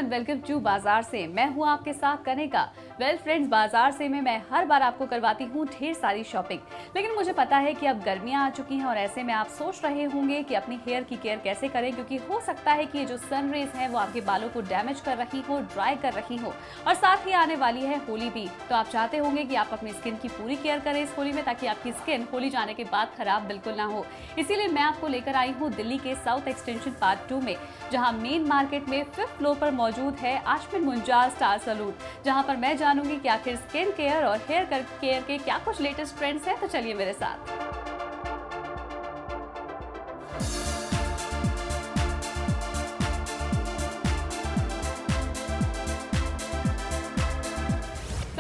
Welcome to बाजार से। मैं हूँ आपके साथ कनेका। वेल फ्रेंड्स, बाजार से में मैं हर बार आपको करवाती हूँ ढेर सारी शॉपिंग, लेकिन मुझे पता है कि अब गर्मियाँ आ चुकी हैं और ऐसे में आप सोच रहे होंगे कि अपनी हेयर की केयर कैसे करें, क्योंकि हो सकता है कि ये जो सन रेज है वो आपके बालों को डैमेज कर रही हो, ड्राई कर रही हो, और साथ ही आने वाली है होली भी। तो आप चाहते होंगे कि आप अपनी स्किन की पूरी केयर करें इस होली में, ताकि आपकी स्किन होली जाने के बाद खराब बिल्कुल ना हो। इसीलिए मैं आपको लेकर आई हूँ दिल्ली के साउथ एक्सटेंशन पार्ट 2 में, जहाँ मेन मार्केट में 5th फ्लोर पर मौजूद है आश्विन मुंजाल स्टार सैलून, जहाँ पर मैं जानूंगी कि आखिर स्किन केयर और हेयर केयर के क्या कुछ लेटेस्ट ट्रेंड्स हैं। तो चलिए मेरे साथ।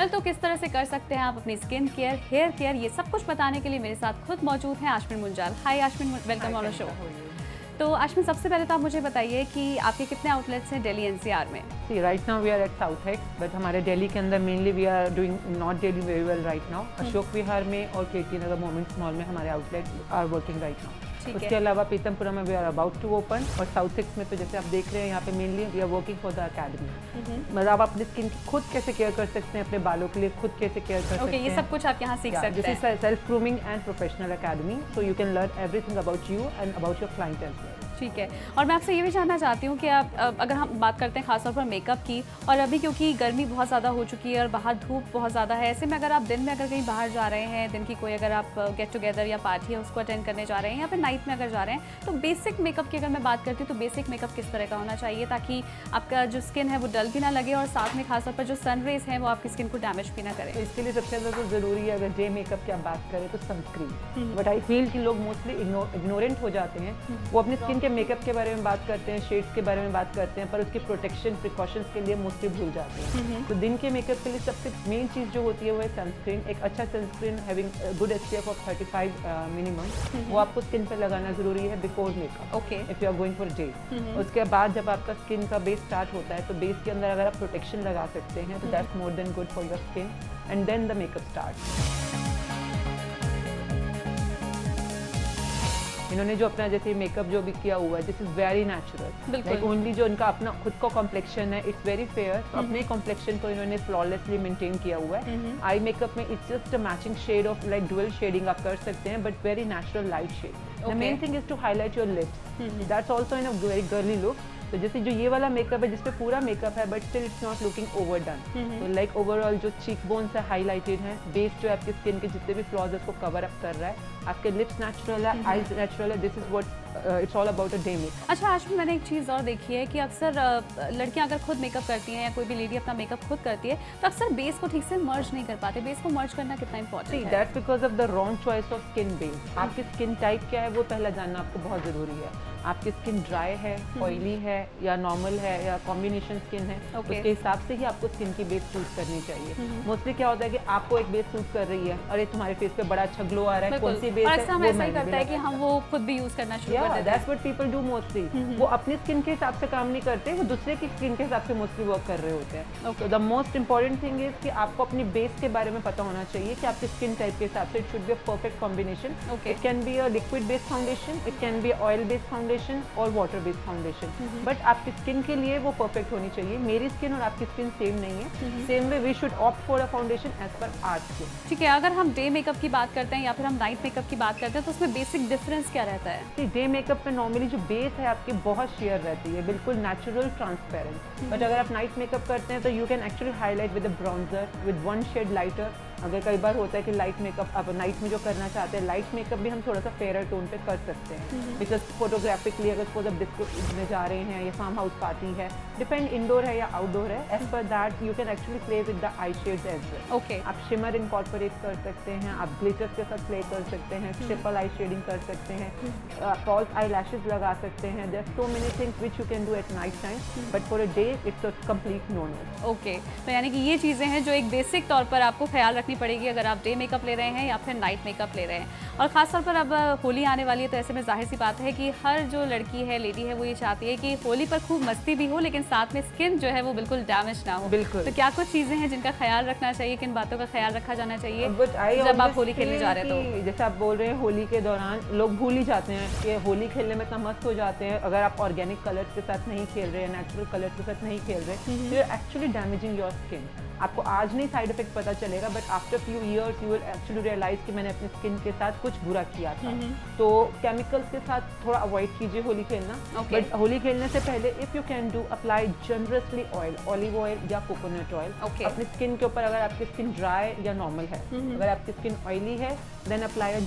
तो किस तरह से कर सकते हैं आप अपनी स्किन केयर, हेयर केयर, ये सब कुछ बताने के लिए मेरे साथ खुद मौजूद हैं आश्विन मुंजाल। हाय आश्विन, वेलकम ऑन द शो। तो आश्विन, सबसे पहले तो आप मुझे बताइए कि आपके कितने आउटलेट्स हैं दिल्ली एनसीआर में? See, right now we are at South X, but हमारे दिल्ली के अंदर mainly we are doing not Delhi very well right now. Ashok Vihar में और KT नगर मोमेंट्स मॉल में हमारे outlet are working right now. उसके अलावा पीतमपुरा में we are about to open, और साउथ एक्स में तो जैसे आप देख रहे हैं यहाँ पे mainly we are working for the academy. मतलब आप अपनी स्किन की खुद कैसे केयर कर सकते हैं, अपने बालों के लिए खुद कैसे केयर कर सकते हैं, ये सब कुछ आप यहाँ सीख सकते हैं। This is self grooming and professional academy, so you can learn everything about you and about your client as well. ठीक है, और मैं आपसे ये भी जानना चाहती हूँ कि आप अगर हम बात करते हैं खासतौर पर मेकअप की, और अभी क्योंकि गर्मी बहुत ज़्यादा हो चुकी है और बाहर धूप बहुत ज़्यादा है, ऐसे में अगर आप दिन में अगर कहीं बाहर जा रहे हैं, दिन की कोई अगर आप गेट टुगेदर या पार्टी है उसको अटेंड करने जा रहे हैं, या फिर नाइट में अगर जा रहे हैं, तो बेसिक मेकअप की अगर मैं बात करती हूँ तो बेसिक मेकअप किस तरह का होना चाहिए ताकि आपका जो स्किन है वो डल भी ना लगे, और साथ में खासतौर पर जो सन रेज हैं वो आपकी स्किन को डैमेज भी ना करें? तो इसके लिए सबसे ज़्यादा तो ज़रूरी है, अगर डे मेकअप की आप बात करें तो सनस्क्रीन। बट आई फील कि लोग मोस्टली इग्नोरेंट हो जाते हैं, वो अपनी स्किन के मेकअप के बारे में बात करते हैं, शेड्स के बारे में बात करते हैं, पर उसकी प्रोटेक्शन प्रिकॉशंस के लिए मोस्टली भूल जाते हैं। तो दिन के मेकअप के लिए सबसे मेन चीज़ जो होती है वो है सनस्क्रीन। एक अच्छा sunscreen having good SPF of 35 minimum, वो आपको स्किन पर लगाना जरूरी है before makeup. Okay, if you are going for day. उसके बाद जब आपका स्किन का बेस स्टार्ट होता है तो बेस के अंदर अगर आप प्रोटेक्शन लगा सकते हैं तो that's more than good for your skin, and then the makeup start. इन्होंने जो अपना जैसे मेकअप जो भी किया हुआ है, this is very natural, like only जो इनका अपना खुद का कॉम्प्लेक्शन है इट्स वेरी फेयर, तो अपने कॉम्प्लेक्शन को इन्होंने फ्लॉलेसली मेंटेन किया हुआ है। आई मेकअप में it's just a matching shade of like dual shading आप कर सकते हैं, but very natural light shade. The main thing is to highlight your lips, that's also in a very girly look. तो जैसे जो ये वाला मेकअप है जिसपे पूरा मेकअप है but still it's not looking overdone, तो लाइक ओवरऑल जो चीक बोन्स है हाईलाइटेड है, बेस जो है आपकी स्किन के जितने भी फ्लॉज है उसको कवर अप कर रहा है, आपके लिप्स नेचुरल है, आईज नेचुरल है। This is what it's all about a day makeup. अच्छा आश्विन, मैंने एक चीज़ और देखी है कि अक्सर लड़कियां अगर खुद मेकअप करती हैं या कोई भी लेडी अपना मेकअप खुद करती है तो अक्सर बेस को ठीक से मर्ज नहीं कर पाते। बेस को मर्ज करना कितना इंपॉर्टेंट है? That's because of the wrong choice of skin base. आपकी स्किन टाइप क्या है वो पहला जानना आपको बहुत ज़रूरी है। आपकी स्किन ड्राई है, ऑयली है, या नॉर्मल है, या कॉम्बिनेशन स्किन है, उसके हिसाब से ही आपको स्किन की बेस चूज करनी चाहिए। मोस्टली क्या होता है कि आपको एक बेस सूट कर रही है, अरे तुम्हारे फेस पे बड़ा अच्छा ग्लो आ रहा है, कौन सी बेस है, वो ऐसा ही करता है कि हम वो खुद भी यूज करना शुरू कर देते हैं। That's what people do mostly. वो अपनी स्किन के हिसाब से काम नहीं करते, वो दूसरे की स्किन के हिसाब से मोस्टली वर्क कर रहे होते हैं। तो the most important thing is कि आपको अपनी बेस के बारे में पता होना चाहिए कि आपकी स्किन टाइप के हिसाब से it should be a perfect combination. It can be a liquid based foundation, it can be oil based foundation और वाटर बेस्ड फाउंडेशन, बट आपकी स्किन के लिए वो परफेक्ट होनी चाहिए। मेरी स्किन और आपकी स्किन सेम नहीं है, same way we should opt for a foundation as per our skin. ठीक है, अगर हम डे मेकअप की बात करते हैं या फिर हम नाइट मेकअप की बात करते हैं तो उसमें बेसिक डिफरेंस क्या रहता है? डे मेकअप में नॉर्मली जो बेस है आपकी बहुत शेयर रहती है, बिल्कुल नेचुरल ट्रांसपेरेंट, बट अगर आप नाइट मेकअप करते हैं तो you can actually highlight with a bronzer with one shade lighter. अगर कई बार होता है कि लाइट मेकअप आप नाइट में जो करना चाहते हैं, लाइट मेकअप भी हम थोड़ा सा फेयर टोन पे कर सकते हैं, बिकॉज फोटोग्राफिकली अगर सपोज आप डिस्को में जा रहे हैं या फार्म हाउस पार्टी है, डिपेंड इंडोर है या आउटडोर है, as per that you can actually play with the eye shades as well. Okay, आप शिमर इनकॉर्पोरेट कर सकते हैं, आप ग्लिटर्स के साथ प्ले कर सकते हैं, ट्रिपल आई शेडिंग कर सकते हैं, फॉल्स आई लैशेज लगा सकते हैं। There are so many things which you can do at night time, but for a day it's a complete no no. Okay, तो यानी कि ये चीज़ें हैं जो एक बेसिक तौर पर आपको ख्याल रखनी पड़ेगी अगर आप डे मेकअप ले रहे हैं या फिर नाइट मेकअप ले रहे हैं। और ख़ासतौर पर अब होली आने वाली है, तो ऐसे में जाहिर सी बात है कि हर जो लड़की है, लेडी है, वो ये चाहती है कि होली पर खूब मस्ती भी हो लेकिन साथ में स्किन जो है वो बिल्कुल डैमेज ना हो। बिल्कुल। तो क्या कुछ चीज़ें हैं जिनका ख्याल रखना चाहिए, किन बातों का ख्याल रखा जाना चाहिए जब आप होली खेलने जा रहे हैं? तो जैसे आप बोल रहे हैं होली के दौरान लोग भूल ही जाते हैं कि होली खेलने में इतना मस्त हो जाते हैं, अगर आप ऑर्गेनिक कलर्स के साथ नहीं खेल रहे हैं, नेचुरल कलर्स के साथ नहीं खेल रहे, तो you are actually damaging your skin. आपको आज नहीं साइड इफेक्ट पता चलेगा, but after few years you will actually realize कि मैंने अपनी स्किन के साथ कुछ बुरा किया था। तो केमिकल्स के साथ थोड़ा अवॉइड कीजिए होली खेलना। बट होली खेलने से पहले if you can do apply generously oil, olive oil या कोकोनट ऑयल अपनी स्किन के ऊपर। अगर आपकी स्किन ड्राई या नॉर्मल है, अगर आपकी स्किन ऑयली है, then apply a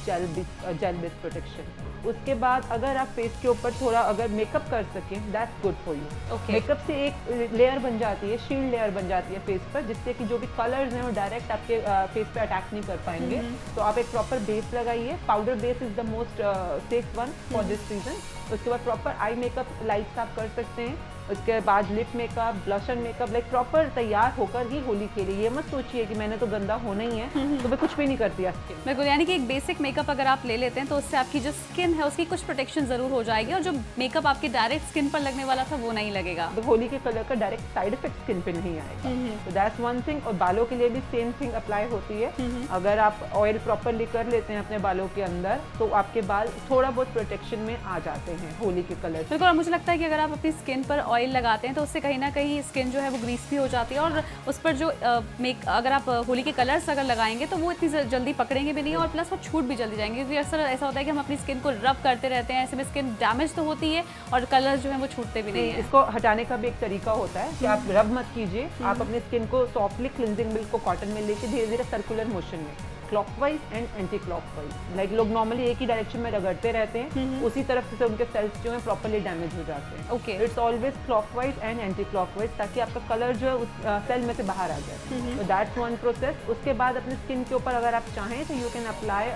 gel based protection. उसके बाद अगर आप फेस के ऊपर थोड़ा अगर मेकअप कर सकें, that's good for you. Makeup से एक लेयर बन जाती है, शील्ड लेयर बन जाती है फेस पर, जिससे कि जो भी कलर्स हैं वो डायरेक्ट आपके फेस पे अटैक नहीं कर पाएंगे। तो आप एक प्रॉपर बेस लगाइए। Powder base is the most safe one for this reason. उसके बाद प्रॉपर आई मेकअप लाइट्स आप कर सकते हैं। उसके बाद lip makeup, blusher makeup, like proper तैयार होकर ही होली खेली। ये मत सोचिए कि मैंने तो गंदा होना ही है तो मैं कुछ भी नहीं करती स्किन। बिल्कुल, यानी कि एक बेसिक मेकअप अगर आप ले लेते हैं तो उससे आपकी जो स्किन है उसकी कुछ प्रोटेक्शन जरूर हो जाएगी, और जो मेकअप आपके डायरेक्ट स्किन पर लगने वाला था वो नहीं लगेगा। तो होली के कलर का डायरेक्ट साइड इफेक्ट स्किन पे नहीं आएगा। तो दैट्स वन थिंग। और बालों के लिए भी सेम थिंग अप्लाई होती है। अगर आप ऑयल प्रॉपरली कर लेते हैं अपने बालों के अंदर, तो आपके बाल थोड़ा बहुत प्रोटेक्शन में आ जाते हैं होली के कलर। बिल्कुल, और मुझे लगता है कि अगर आप अपनी स्किन पर ऑयल लगाते हैं तो उससे कहीं ना कहीं स्किन जो है वो ग्रीस भी हो जाती है, और उस पर जो अगर आप होली के कलर्स अगर लगाएंगे तो वो इतनी जल्दी पकड़ेंगे भी नहीं, और प्लस वो छूट भी जल्दी जाएंगे। क्योंकि अक्सर ऐसा होता है कि हम अपनी स्किन को रब करते रहते हैं, ऐसे में स्किन डैमेज तो होती है और कलर्स जो है वो छूटते भी नहीं है। इसको हटाने का भी एक तरीका होता है कि आप रब मत कीजिए, आप अपनी स्किन को सॉफ्टली क्लिनजिंग मिल्क को कॉटन में लेके धीरे धीरे सर्कुलर मोशन में, clockwise and anti clockwise, like लोग नॉर्मली एक ही डायरेक्शन में रगड़ते रहते हैं, उसी तरफ से उनके सेल्स जो है प्रॉपर्ली डैमेज हो जाते हैं। Okay, it's always clockwise and anti clockwise, ताकि आपका कलर जो है उस सेल में से बाहर आ जाए। तो दैट्स वन प्रोसेस। उसके बाद अपनी स्किन के ऊपर अगर आप चाहें तो यू कैन अप्लाई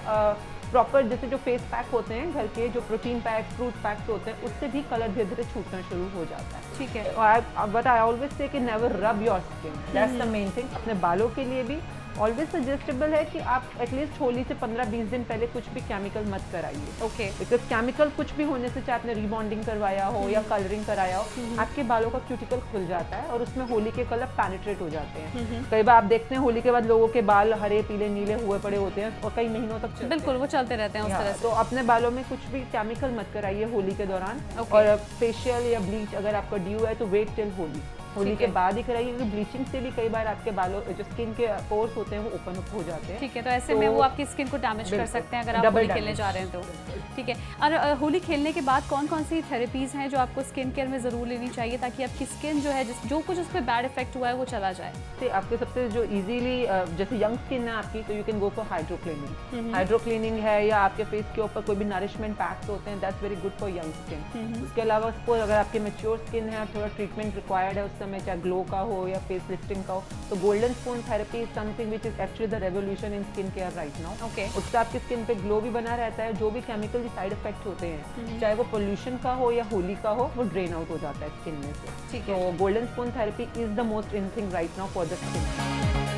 प्रॉपर, जैसे जो फेस पैक होते हैं घर के, जो प्रोटीन पैक, फ्रूट पैक्स होते हैं, उससे भी कलर धीरे धीरे छूटना शुरू हो जाता है। ठीक है। बट आई ऑलवेज से कि never rub your skin, that's the main thing. अपने बालों के लिए भी ऑलवेज सजेस्टेबल है कि आप एटलीस्ट होली से 15-20 दिन पहले कुछ भी केमिकल मत कराइए। ओके, बिकॉज केमिकल कुछ भी होने से, चाहे आपने रीबॉन्डिंग करवाया हो या कलरिंग कराया हो, आपके बालों का क्यूटिकल खुल जाता है और उसमें होली के कलर पेनिट्रेट हो जाते हैं। कई बार आप देखते हैं होली के बाद लोगों के बाल हरे पीले नीले हुए पड़े होते हैं और कई महीनों तक बिल्कुल वो चलते रहते हैं उस तरह से। तो अपने बालों में कुछ भी केमिकल मत कराइए होली के दौरान। और फेशियल या ब्लीच अगर आपका ड्यू है तो वेट टिल होली के बाद ही कराइए, क्योंकि ब्लीचिंग से भी कई बार आपके बालों जो स्किन के पोर्स होते हैं वो ओपन अप हो जाते हैं। ठीक है, तो ऐसे में वो आपकी स्किन को डैमेज कर सकते हैं अगर आप होली खेलने जा रहे हैं तो। ठीक है, और होली खेलने के बाद कौन कौन सी थेरेपीज हैं जो आपको स्किन केयर में ज़रूर लेनी चाहिए ताकि आपकी स्किन जो है जो कुछ उस पर बैड इफेक्ट हुआ है वो चला जाए? तो आपके सबसे जो इजीली, जैसे यंग स्किन है आपकी, तो you can go for hydro cleaning. Hydro cleaning है, या आपके फेस के ऊपर कोई भी नरिशमेंट पैक्स होते हैं, that's very good for young skin. उसके अलावा सपोज अगर आपके मैच्योर स्किन है, थोड़ा ट्रीटमेंट रिक्वायर्ड है उस समय, चाहे ग्लो का हो या फेस लिफ्टिंग का हो, तो golden spoon therapy is something which is actually the revolution in skin care right now. उससे आपकी स्किन पे ग्लो भी बना रहता है, जो भी केमिकल साइड इफेक्ट होते हैं, चाहे वो पोल्यूशन का हो या होली का हो, वो ड्रेन आउट हो जाता है स्किन में से। तो golden spoon therapy is the most in thing right now for the skin.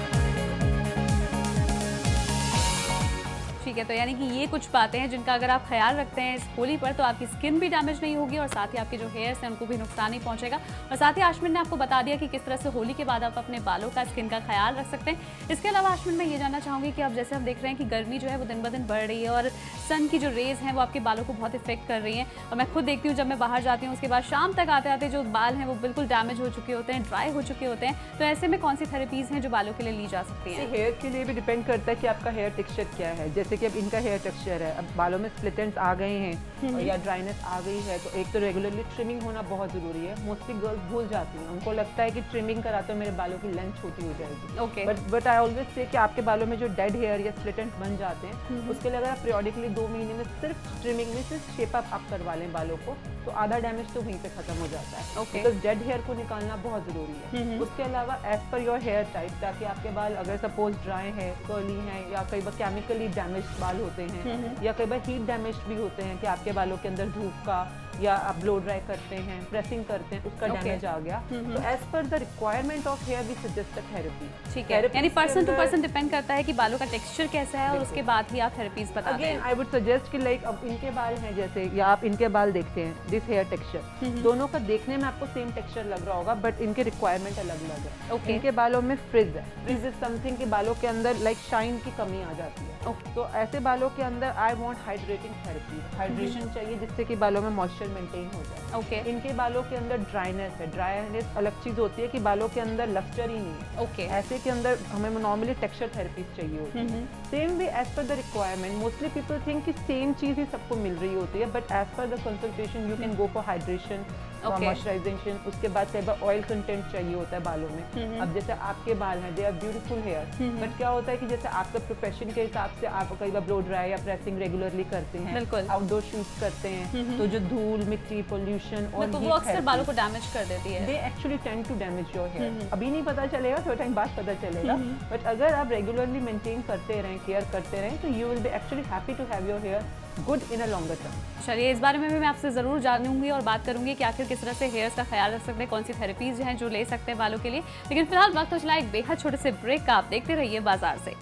ठीक है, तो यानी कि ये कुछ बातें हैं जिनका अगर आप ख्याल रखते हैं इस होली पर तो आपकी स्किन भी डैमेज नहीं होगी और साथ ही आपके जो हेयर्स हैं उनको भी नुकसान नहीं पहुंचेगा। और साथ ही आशमिन ने आपको बता दिया कि किस तरह से होली के बाद आप अपने बालों का, स्किन का ख्याल रख सकते हैं। इसके अलावा आशमिन मैं ये जानना चाहूँगी कि अब जैसे हम देख रहे हैं कि गर्मी जो है वो दिन ब दिन बढ़ रही है और सन की जो रेज हैं वो आपके बालों को बहुत इफेक्ट कर रही हैं, और मैं खुद देखती हूँ जब मैं बाहर जाती हूँ उसके बाद शाम तक आते आते जो बाल हैं वो बिल्कुल डैमेज हो चुके होते हैं, ड्राई हो चुके होते हैं। तो ऐसे में कौन सी थेरेपीज़ हैं जो बालों के लिए ली जा सकती हैं? हेयर के लिए भी डिपेंड करता है कि आपका हेयर टेक्सचर क्या है। जैसे कि अब इनका हेयर टेक्सचर है, अब बालों में स्प्लिट एंड्स आ गए हैं या ड्राइनेस आ गई है, तो एक तो रेगुलरली ट्रिमिंग होना बहुत जरूरी है। मोस्टली गर्ल्स भूल जाती हैं, उनको लगता है कि ट्रिमिंग कराते हो मेरे बालों की लेंथ छोटी हो जाएगी। बट आई ऑलवेज से कि आपके बालों में जो डेड हेयर या स्प्लिट एंड्स बन जाते हैं, उसके लिए अगर आप पीरियडिकली 2 महीने में सिर्फ ट्रिमिंग में सिर्फ शेप अप आप करवा लें बालों को, तो आधा डैमेज तो वहीं पे खत्म हो जाता है। बिकॉज डेड हेयर को निकालना बहुत जरूरी है। उसके अलावा as per your hair type, ताकि आपके बाल अगर सपोज ड्राई है, कर्ली है, या कई बार केमिकली डैमेज बाल होते हैं, या कई बार हीट डैमेज भी होते हैं कि आपके बालों के अंदर धूप का या आप ब्लो ड्राई करते हैं, प्रेसिंग करते हैं, उसका डैमेज आ गया, तो as per the requirement of hair we suggest therapy. ठीक है, यानी पर्सन टू पर्सन डिपेंड करता है कि बालों का टेक्सचर कैसा है और उसके बाद ही आप थेरेपीज बताते हैं। अगेन आई वुड सजेस्ट कि लाइक अब इनके बाल हैं जैसे, या आप इनके बाल देखते हैं, दिस हेयर टेक्सचर, दोनों का देखने में आपको सेम टेक्सचर लग रहा होगा, बट इनके रिक्वायरमेंट अलग अलग है। इनके बालों में फ्रिज है, फ्रिज इज समथिंग कि बालों के अंदर लाइक शाइन की कमी आ जाती है। तो ऐसे बालों के अंदर I want hydrating therapy, hydration चाहिए जिससे कि बालों में मॉइस्चर मेंटेन हो जाए। इनके बालों के अंदर ड्राइनेस है, ड्राइनेस अलग चीज होती है कि बालों के अंदर लस्टर ही नहीं है। ऐसे के अंदर हमें नॉर्मली टेक्सचर थेरेपी चाहिए होती है। Same way as per the requirement, mostly people think कि सेम चीज ही सबको मिल रही होती है, but as per the consultation you can go for hydration, moisturization, उसके बाद कई बार ऑयल कंटेंट चाहिए होता है बालों में। अब जैसे आपके बाल हैं, they are beautiful hair, but क्या होता है कि जैसे आपके प्रोफेशन के हिसाब से आप कई बार ब्लो ड्राई या प्रेसिंग रेगुलरली करते हैं, आउटडोर शूट्स करते हैं, तो जो धूल, मिट्टी, पोल्यूशन और वो अक्सर बालों को डैमेज कर देती है। They actually tend to damage your hair. अभी नहीं पता चलेगा, थोड़ा टाइम बाद पता चलेगा, बट अगर आप रेगुलरली मेंटेन करते रहें, केयर करते रहें, तो you will be actually happy to have your hair good in a longer term. चलिए, इस बारे में भी मैं आपसे ज़रूर जानूंगी और बात करूंगी कि आखिर किस तरह से हेयर्स का ख्याल रख सकते हैं, कौन सी थेरेपीज हैं जो ले सकते हैं बालों के लिए। लेकिन फिलहाल वक्त तो चला एक बेहद छोटे से ब्रेक का। आप देखते रहिए बाजार से।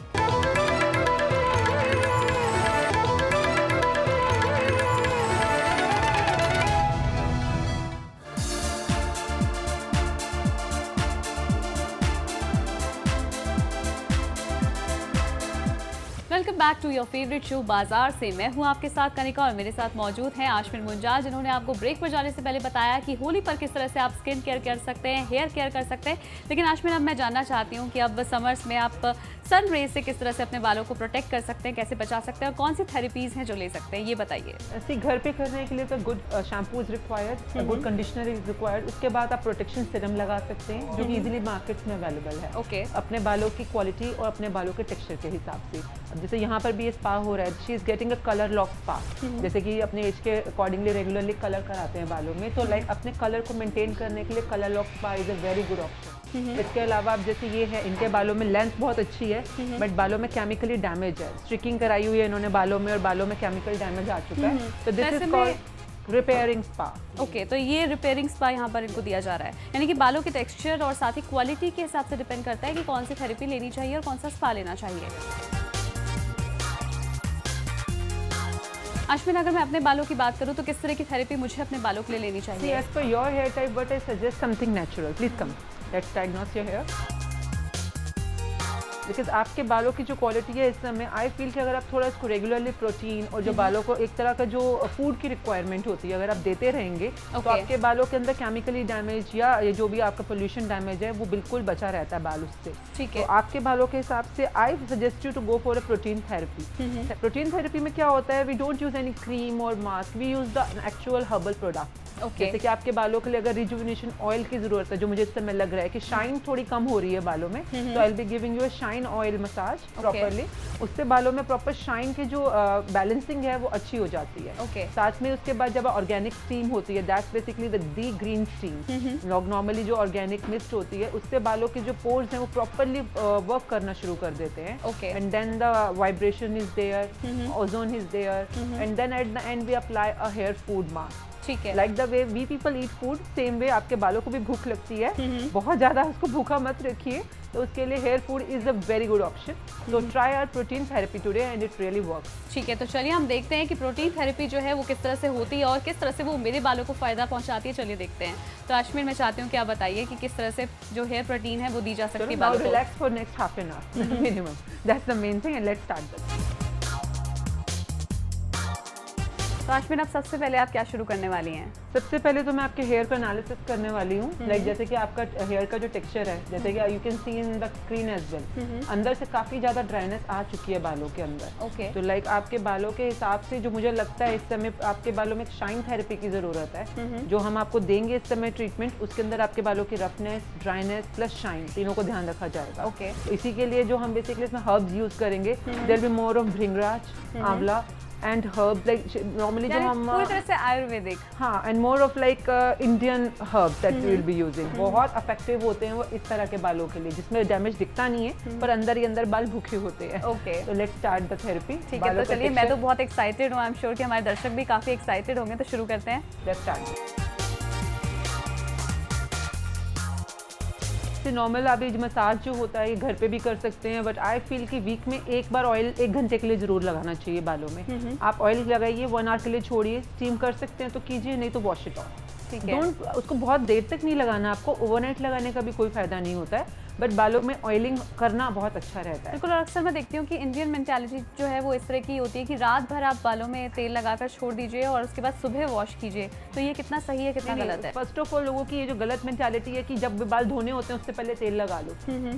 Welcome back to your favourite show बाजार से। मैं हूं आपके साथ कनिका और मेरे साथ मौजूद हैं आशमिन मुंजाल, जिन्होंने आपको ब्रेक पर जाने से पहले बताया कि होली पर किस तरह से आप स्किन केयर कर सकते हैं, हेयर केयर कर सकते हैं। लेकिन आशमिन, अब मैं जानना चाहती हूं कि अब समर्स में आप सन रेज से किस तरह से अपने बालों को प्रोटेक्ट कर सकते हैं, कैसे बचा सकते हैं और कौन सी थेरेपीज हैं जो ले सकते हैं, ये बताइए। ऐसे घर पे करने के लिए तो good shampoo is required, good conditioner is required. उसके बाद आप प्रोटेक्शन सीरम लगा सकते हैं जो कि इजीली मार्केट्स में अवेलेबल है। अपने बालों की क्वालिटी और अपने बालों के टेक्सचर के हिसाब से। अब जैसे यहाँ पर भी स्पा हो रहा है, she is getting a colour lock spa, जैसे कि अपने एज के अकॉर्डिंगली रेगुलरली कलर कराते हैं बालों में, तो लाइक अपने कलर को मेंटेन करने के लिए colour lock spa is a very good option. इसके अलावा अब जैसे ये है, इनके बालों में लेंथ बहुत अच्छी है, बट बालों में केमिकली डैमेज है, स्ट्रिकिंग कराई हुई है इन्होंने बालों में और बालों में केमिकल डैमेज आ चुका है, तो this is called repairing spa. तो ये रिपेयरिंग स्पा यहाँ पर इनको दिया जा रहा है, यानी कि बालों के टेक्सचर और साथ ही क्वालिटी के हिसाब से डिपेंड करता है कि कौन सी थेरेपी लेनी चाहिए और कौन सा स्पा लेना चाहिए। आशमिन, अगर मैं अपने बालों की बात करूं तो किस तरह की थेरेपी मुझे अपने बालों के लिए लेनी चाहिए? As per your hair type, but I suggest something natural. Please come, let's diagnose your hair. Because आपके बालों की जो क्वालिटी है इस समय, आई फील कि अगर आप थोड़ा इसको रेगुलरली प्रोटीन और जो बालों को एक तरह का जो फूड की रिक्वायरमेंट होती है अगर आप देते रहेंगे, तो आपके बालों के अंदर केमिकली डैमेज या ये जो भी आपका पोल्यूशन डैमेज है वो बिल्कुल बचा रहता है बाल उससे। ठीक है, तो आपके बालों के हिसाब से I suggest you to go for a protein therapy. Protein therapy में क्या होता है, we don't use any cream और mask, we use the actual herbal product. जैसे कि आपके बालों के लिए अगर रिजुविनेशन ऑयल की जरूरत है, जो मुझे इस समय लग रहा है कि शाइन थोड़ी कम हो रही है बालों में, तो I will be giving you a shine oil massage properly. उससे बालों में प्रॉपर शाइन की जो बैलेंसिंग है वो अच्छी हो जाती है। साथ में उसके बाद जब ऑर्गेनिक स्टीम होती है, that's basically the D green steam. लोग नॉर्मली जो ऑर्गेनिक मिस्ट होती है उससे बालों के जो पोर्स हैं वो प्रॉपर्ली वर्क करना शुरू कर देते हैं। And then the vibration is there, ozone is there, and then at the end we apply a hair food mask. ठीक है, like the way we people eat food, same way आपके बालों को भी भूख लगती है, बहुत ज्यादा उसको भूखा मत रखिए, तो उसके लिए hair food is a very good option. So try our protein therapy today and it really works. ठीक है, तो चलिए हम देखते हैं कि प्रोटीन थेरेपी जो है वो किस तरह से होती है और किस तरह से वो मेरे बालों को फायदा पहुंचाती है। चलिए देखते हैं। तो आशमिन, मैं चाहती हूँ कि आप बताइए कि किस तरह से जो हेयर प्रोटीन है वो दी जा सकती है बालों को। Relax for next half an hour minimum, that's the main thing, and let's start this. तो आशमिन, अब सबसे पहले आप क्या शुरू करने वाली हैं? सबसे पहले तो मैं आपके हेयर का एनालिसिस करने वाली हूँ। लाइक जैसे कि आपका हेयर का जो टेक्सचर है, जैसे कि you can see in the screen as well, अंदर से काफी ज्यादा ड्राइनेस आ चुकी है बालों के अंदर। तो लाइक आपके बालों के हिसाब से जो मुझे लगता है इस समय आपके बालों में एक शाइन थेरेपी की जरूरत है, जो हम आपको देंगे इस समय ट्रीटमेंट। उसके अंदर आपके बालों की रफनेस, ड्राइनेस प्लस शाइन तीनों को ध्यान रखा जाएगा। तो इसी के लिए जो हम बेसिकली इसमें हर्ब्स यूज करेंगे, देयर बी मोर ऑफ भृंगराज, आंवला एंड हर्ब लाइक नॉर्मली जो हम पूरी तरह से आयुर्वेदिक, हाँ, and more of like Indian herb that we will be using. बहुत इफेक्टिव होते हैं वो इस तरह के बालों के लिए जिसमें डैमेज दिखता नहीं है पर अंदर ही अंदर बाल भूखे होते हैं। ओके, तो लेट्स स्टार्ट द थेरेपी। ठीक है, तो चलिए, मैं तो बहुत एक्साइटेड हूँ, आई एम श्योर कि हमारे दर्शक भी काफी एक्साइटेड होंगे, तो शुरू करते हैं। Let's start. नॉर्मल अभी मसाज जो होता है ये घर पे भी कर सकते हैं, बट आई फील कि वीक में एक बार ऑयल 1 घंटे के लिए जरूर लगाना चाहिए बालों में। आप ऑयल लगाइए, 1 आवर के लिए छोड़िए, स्टीम कर सकते हैं तो कीजिए, नहीं तो वॉश इट ऑफ। ठीक है, उसको बहुत देर तक नहीं लगाना, आपको ओवरनाइट लगाने का भी कोई फायदा नहीं होता है, बट बालों में ऑयलिंग करना बहुत अच्छा रहता है। बिल्कुल, और अक्सर मैं देखती हूँ कि इंडियन मेंटालिटी जो है वो इस तरह की होती है कि रात भर आप बालों में तेल लगाकर छोड़ दीजिए और उसके बाद सुबह वॉश कीजिए, तो ये कितना सही है, कितना गलत है? फर्स्ट ऑफ ऑल लोगों की ये जो गलत मेंटालिटी है कि जब बाल धोने होते हैं उससे पहले तेल लगा लो,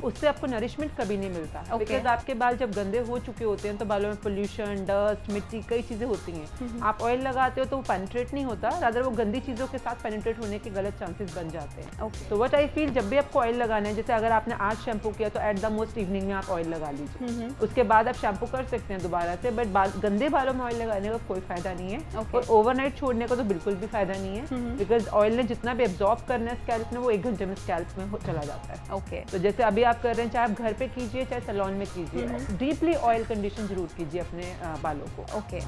उससे आपको नरिशमेंट कभी नहीं मिलता। बिकॉज आपके बाल जब गंदे हो चुके होते हैं तो बालों में पोल्यूशन, डस्ट, मिट्टी, कई चीजें होती हैं। आप ऑयल लगाते हो तो वो पेनिट्रेट नहीं होता, रादर वो गंदी चीजों के साथ पेनिट्रेट होने के गलत चांसेस बन जाते हैं। तो व्हाट आई फील, जब भी आपको ऑयल लगाना है, जैसे अगर आपने आज शैम्पू किया तो एट द मोस्ट इवनिंग में आप ऑयल लगा लीजिए, उसके बाद आप शैम्पू कर सकते हैं दोबारा से, बट गंदे बालों में ऑयल लगाने का कोई फायदा नहीं है। और ओवरनाइट छोड़ने का तो बिल्कुल भी फायदा नहीं है, बिकॉज ऑयल ने जितना भी एब्जॉर्ब करना है स्कैल्प में वो 1 घंटे में स्कैल्प में चला जाता है। ओके, तो जैसे अभी आप कर रहे हैं, चाहे आप घर पे कीजिए चाहे सैलून में कीजिए, डीपली ऑयल कंडीशन जरूर कीजिए अपने बालों को। ओके,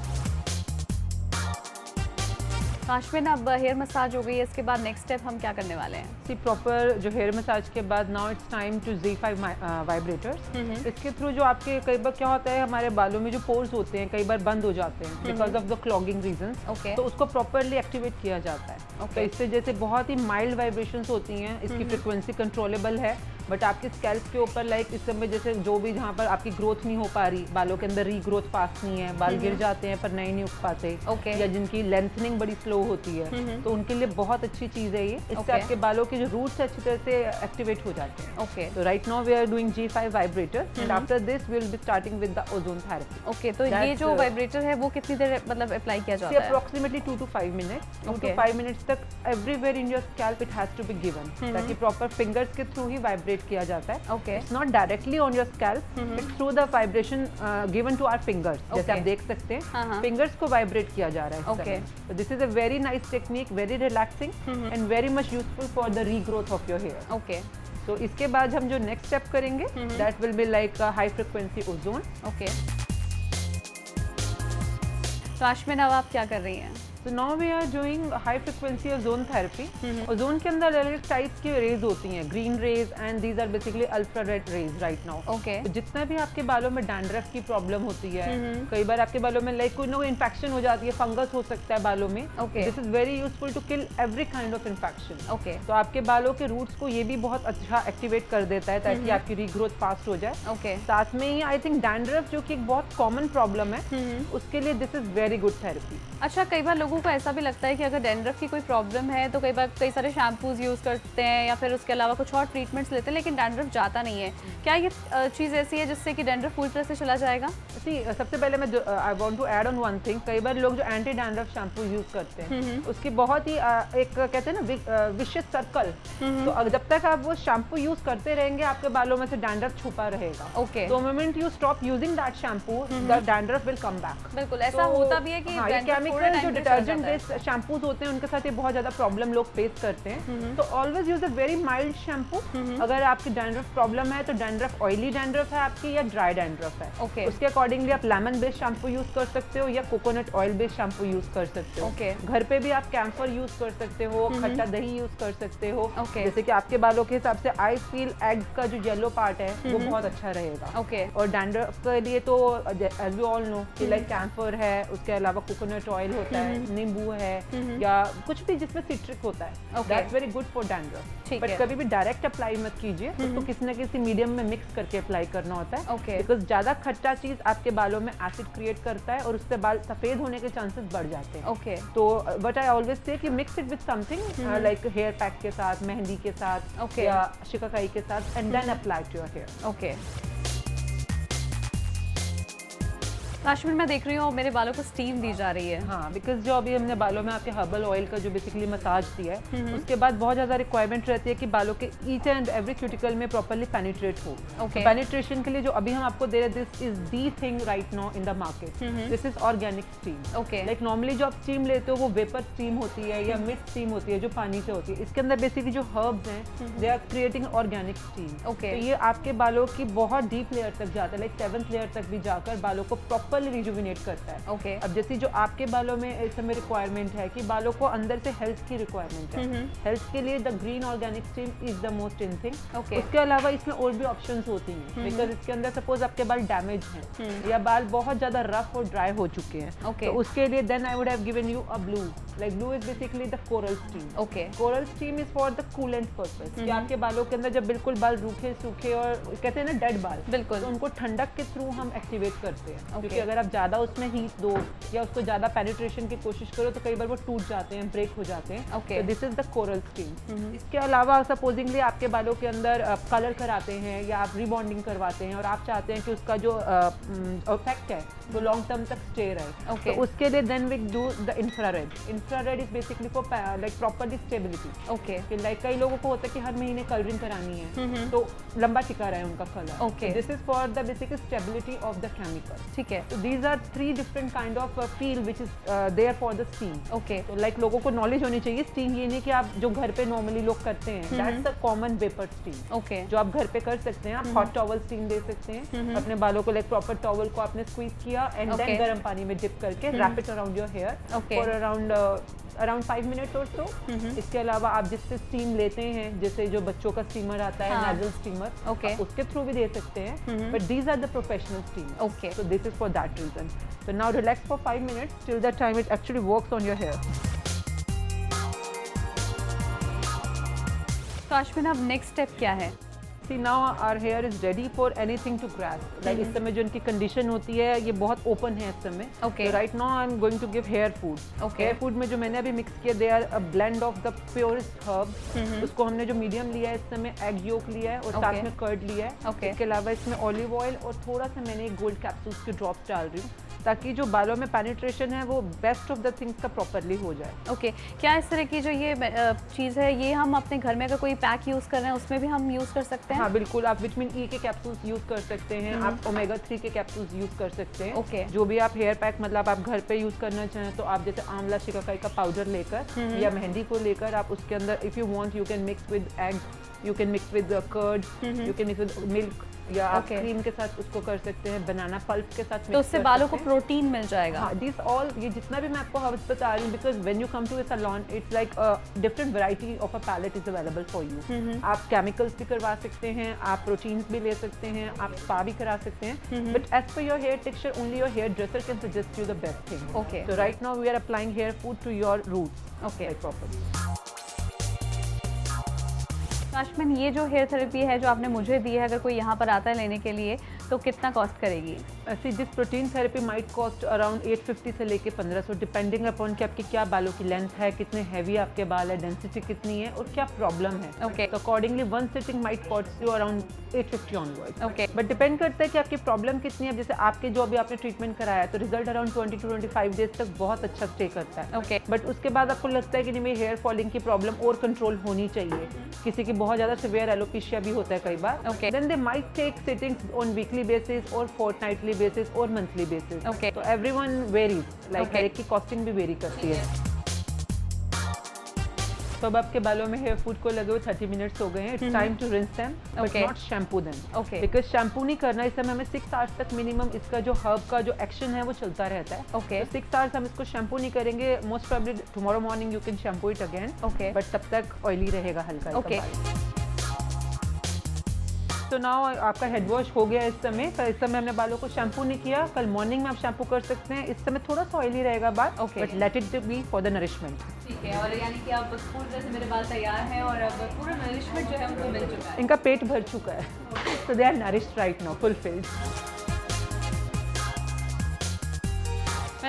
काश्मीर, अब हेयर मसाज हो गई है, इसके बाद नेक्स्ट स्टेप हम क्या करने वाले हैं? सी प्रॉपर जो हेयर मसाज के बाद now it's time to Z5 vibrators. इसके थ्रू जो आपके कई बार क्या होता है, हमारे बालों में जो पोर्स होते हैं कई बार बंद हो जाते हैं because of the clogging reasons, तो उसको प्रॉपरली एक्टिवेट किया जाता है। तो इससे जैसे बहुत ही माइल्ड वाइब्रेशंस होती हैं, इसकी फ्रिक्वेंसी कंट्रोलेबल है, बट आपके स्कैल्प के ऊपर लाइक इस समय जैसे जो भी जहाँ पर आपकी ग्रोथ नहीं हो पा रही, बालों के अंदर रीग्रोथ फास्ट नहीं है, बाल गिर जाते हैं पर नए नहीं उग पाते, या जिनकी लेंथनिंग बड़ी स्लो होती है, तो उनके लिए बहुत अच्छी चीज है ये। इससे आपके बालों के जो रूट्स अच्छी तरह से एक्टिवेट हो जाते हैं। तो right now we are doing G5 vibrator and after this we will be starting with the ozone therapy. Okay, तो ये जो वाइब्रेटर है वो कितनी देर मतलब अप्लाई किया जाता है? Approximately 2 to 5 minutes. 2 to 5 minutes तक everywhere in your scalp it has to be given, ताकि प्रॉपर फिंगर्स के थ्रू ही वाइब्रेट किया जाता है। It's not directly on your scalp, it's through the vibration given to our fingers. जैसे आप देख सकते हैं, fingers को vibrate किया जा रहा है। So this is a very nice technique, very relaxing and very much useful for the regrowth of your hair. Okay. So इसके बाद हम जो next step करेंगे, that will be like a high frequency ozone. Okay. तो आशमीन, अब आप क्या कर रही हैं? So now we are doing high frequency ozone therapy. Ozone के अंदर अलग टाइप्स की रेज होती हैं, green rays and these are basically ultra red rays right now. तो जितना भी आपके बालों में डैंड्रफ की प्रॉब्लम होती है, कई बार आपके बालों में लाइक कोई इन्फेक्शन हो जाती है, फंगस हो सकता है बालों में, this is very useful to kill every kind of infection. तो आपके बालों के रूट्स को ये भी बहुत अच्छा एक्टिवेट कर देता है ताकि आपकी रीग्रोथ फास्ट हो जाए। साथ में ही आई थिंक डैंड्रफ जो कि एक बहुत कॉमन प्रॉब्लम है, उसके लिए this is very good therapy. अच्छा, कई बार लोगों को ऐसा भी लगता है कि अगर डैंड्रफ की कोई प्रॉब्लम है तो कई बार कई सारे शैम्पूज यूज़ करते हैं या फिर उसके अलावा कुछ और ट्रीटमेंट्स लेते हैं, लेकिन डैंड्रफ जाता नहीं है। क्या ये चीज़ ऐसी है जिससे कि डैंड्रफ पूरी तरह से चला जाएगा? सबसे पहले मैं I want to add on one thing, कई बार लोग जो एंटी डैंड्रफ शैम्पू यूज करते हैं उसकी बहुत ही एक कहते हैं ना विशियस सर्कल, तो जब तक आप वो शैम्पू यूज करते रहेंगे आपके बालों में से डैंड्रफ छुपा रहेगा। तो moment you stop using that shampoo, the dandruff will come back. बिल्कुल ऐसा होता भी है कि केमिकल जो डिटर्जेंट बेस्ड शैम्पूज होते हैं उनके साथ ये बहुत ज्यादा प्रॉब्लम लोग फेस करते हैं। तो always use a very mild shampoo. अगर आपकी डैंड्रफ प्रॉब्लम है तो डैंड्रफ ऑयली डैंड्रफ है आपकी या ड्राई डैंड्रफ है, उसके अकॉर्डिंगली आप लेमन बेस्ड शैम्पू यूज कर सकते हो या coconut oil based shampoo use कर सकते हो। घर पे भी आप कैम्फर यूज कर सकते हो, खट्टा दही यूज कर सकते हो। जैसे कि आपके बालों के हिसाब से आई फील एग का जो येलो पार्ट है वो बहुत अच्छा रहेगा। और डैंड्रफ के लिए तो as you all know like camphor है, उसके अलावा कोकोनट ऑयल होता है, नींबू है, या कुछ भी जिसमें सिट्रिक होता है, that's very good for dandruff. But कभी भी डायरेक्ट अप्लाई मत कीजिए, उसको किसी न किसी मीडियम में मिक्स करके अप्लाई करना होता है, बिकॉज ज्यादा खट्टा चीज आपके बालों में एसिड क्रिएट करता है और उससे बाल सफेद होने के चांसेस बढ़ जाते हैं। तो बट आई ऑलवेज से कि mix it with something like hair pack के साथ, मेहंदी के साथ या शिकाकाई के साथ, and then apply to your hair. Kashmir मैं देख रही हूँ मेरे बालों को स्टीम दी जा रही है। हाँ, बिकॉज जो अभी हमने बालों में आपके हर्बल ऑयल का जो बेसिकली मसाज दिया है, उसके बाद बहुत ज़्यादा रिक्वायरमेंट रहती है कि बालों के ईच एंड एवरी क्यूटिकल में प्रॉपर्ली पेनिट्रेट हो। पेनिट्रेशन के लिए जो अभी हम आपको दे रहे हैं, this is the thing right now in the market, this is organic steam. Like normally जो आप स्टीम लेते हो वो वेपर स्टीम होती है या मिस्ट स्टीम होती है जो पानी से होती है। इसके अंदर बेसिकली जो हर्ब्स हैं they are creating organic steam. तो ये आपके बालों की बहुत डीप लेयर तक जाता है, लाइक 7th लेयर तक भी जाकर बालों को प्रॉपर्ली रिजुविनेट करता है। अब जैसे जो आपके बालों में इस समय रिक्वायरमेंट है कि बालों को अंदर से हेल्थ की रिक्वायरमेंट है, हेल्थ के लिए the green organic steam is the most in thing. उसके अलावा इसमें और भी ऑप्शंस होती हैं, बिकॉज इसके अंदर सपोज आपके बाल डैमेज हैं या बाल बहुत ज्यादा रफ और ड्राई हो चुके हैं, तो उसके लिए then I would have given you a blue. Like blue is basically the coral steam. Coral steam is for the coolant purpose, कि आपके बालों के अंदर जब बिल्कुल बाल रूखे सूखे और कहते हैं ना डेड बाल, बिल्कुल, तो उनको ठंडक के थ्रू हम एक्टिवेट करते हैं। क्योंकि अगर आप ज्यादा उसमें हीट दो या उसको ज्यादा पेनिट्रेशन की कोशिश करो तो कई बार वो टूट जाते हैं, ब्रेक हो जाते हैं। तो this is the coral steam. इसके अलावा सपोजिंगली आपके बालों के अंदर कलर कराते हैं या आप रिबॉन्डिंग करवाते हैं और आप चाहते हैं कि उसका जो इफेक्ट है वो लॉन्ग टर्म तक स्टे रहे, तो उसके लिए then we do the infrared. Infrared is basically for like properly stability. Like कई लोगों को होता है कि हर महीने कलरिंग करानी है तो लंबा टिका रहे उनका colour. This is for the basic stability of the chemical. ठीक है, तो these are 3 different kind of feel which is there for the steam. तो लाइक लोगों को नॉलेज होनी चाहिए, स्टीम ये नहीं कि आप जो घर पे नॉर्मली लोग करते हैं, that's the common vapour steam जो आप घर पे कर सकते हैं। आप हॉट टॉवल स्टीम दे सकते हैं अपने बालों को, लाइक प्रॉपर टॉवल को आपने स्क्वीज किया एंड देन गर्म पानी में डिप करके wrap it around your here for around 5 minute और सो। इसके अलावा आप जिससे स्टीम लेते हैं, जैसे जो बच्चों का स्टीमर आता है, नाजल स्टीमर, उसके थ्रू भी दे सकते हैं, but these are the professional steam. So this is for that reason. So now relax for 5 minutes till the time it actually works on your hair. तो अश्विन, अब नेक्स्ट स्टेप क्या है? Now our hair is ready for anything to grasp. Like इस समय जो इनकी condition होती है ये बहुत ओपन है इस समय। So right now I'm going to give hair food. Hair food में जो मैंने अभी मिक्स किया, they are a blend of the purest herbs. उसको हमने जो मीडियम लिया है इस समय एग योक लिया है और साथ में कर्ड लिया है। इसके अलावा इसमें ऑलिव ऑयल और थोड़ा सा मैंने गोल्ड कैप्सूल्स के ड्रॉप्स डाल रही हूँ ताकि जो बालों में पेनिट्रेशन है वो बेस्ट ऑफ द थिंग्स का प्रॉपरली हो जाए। क्या इस तरह की जो ये चीज़ है ये हम अपने घर में अगर कोई पैक यूज़ कर रहे हैं उसमें भी हम यूज़ कर सकते हैं? हाँ बिल्कुल, आप विटामिन ई के कैप्सूल्स यूज़ कर सकते हैं, आप ओमेगा 3 के कैप्सूल्स यूज़ कर सकते हैं। जो भी आप हेयर पैक मतलब आप घर पे यूज़ करना चाहें तो आप जैसे आंवला शिकाकाई का पाउडर लेकर या मेहंदी को लेकर आप उसके अंदर if you want you can mix with egg, you can mix with curd, you can mix with milk या आप क्रीम के साथ उसको कर सकते हैं, बनाना पल्प के साथ, तो उससे बालों को प्रोटीन मिल जाएगा। हाँ, दिस ऑल ये जितना भी मैं आपको हर्ब्स बता रही हूँ, because when you come to a salon it's like different variety of a palette is available for you. आप केमिकल्स भी करवा सकते हैं, आप प्रोटीन्स भी ले सकते हैं, आप स्पा भी करा सकते हैं, but as per your hair texture only your hair dresser can suggest you the best thing. So right now we are applying hair food to your roots properly. Ashwin, ये जो हेयर थेरेपी है जो आपने मुझे दी है, अगर कोई यहाँ पर आता है लेने के लिए तो कितना कॉस्ट करेगी? See this protein therapy might cost around 850 से लेके 1500 डिपेंडिंग अपॉन कि आपकी क्या बालों की लेंथ है, कितने हैवी आपके बाल है, डेंसिटी कितनी है और क्या प्रॉब्लम है। तो accordingly one sitting might cost you around 850 onward. But depend करता है कि आपकी प्रॉब्लम कितनी है। जैसे आपके जो अभी आपने ट्रीटमेंट कराया तो रिजल्ट अराउंड 20 to 25 डेज तक बहुत अच्छा स्टे करता है। बट उसके बाद आपको लगता है कि नहीं, मेरी हेयर फॉलिंग की प्रॉब्लम और कंट्रोल होनी चाहिए, किसी की बहुत ज़्यादा सिवियर एलोपेशिया भी होता है कई बार, then they might take sittings on weekly basis और फोर्टनाइटली बेसिस और मंथली बेसिस। तो एवरीवन वेरीज, लाइक हर एक की कॉस्टिंग भी वेरी करती है। तो अब आपके बालों में हेयर फूड को लगे हुए 30 मिनट्स हो गए हैं। It's time to rinse them but not shampoo them, because shampoo नहीं करना। इस समय हमें 6 आवर्स तक मिनिमम इसका जो हर्ब का जो एक्शन है वो चलता रहता है। तो 6 आवर्स हम इसको शैम्पू नहीं करेंगे। Most probably tomorrow morning you can shampoo it again, but तब तक ऑयली रहेगा हल्का। तो नाउ आपका हेड वॉश हो गया। इस समय हमने बालों को शैम्पू नहीं किया, कल मॉर्निंग में आप शैम्पू कर सकते हैं। इस समय थोड़ा सा ऑयली रहेगा बाल, but let it be for the nourishment. ठीक है, और यानी कि अब पूरी तरह से मेरे बाल तैयार हैं और अब पूरा नरिशमेंट जो है उनको मिल चुका है, इनका पेट भर चुका है। So they are nourished right now, fulfilled.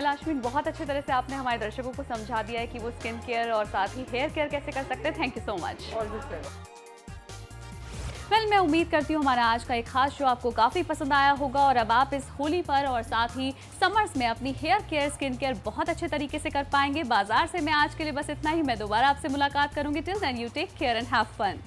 Ashwin, बहुत अच्छी तरह से आपने हमारे दर्शकों को समझा दिया है कि वो स्किन केयर और साथ ही हेयर केयर कैसे कर सकते हैं। Thank you so much. Well, मैं उम्मीद करती हूँ हमारा आज का एक खास शो आपको काफ़ी पसंद आया होगा और अब आप इस होली पर और साथ ही समर्स में अपनी हेयर केयर, स्किन केयर बहुत अच्छे तरीके से कर पाएंगे। बाजार से मैं आज के लिए बस इतना ही। मैं दोबारा आपसे मुलाकात करूंगी। Till then you take care and have fun.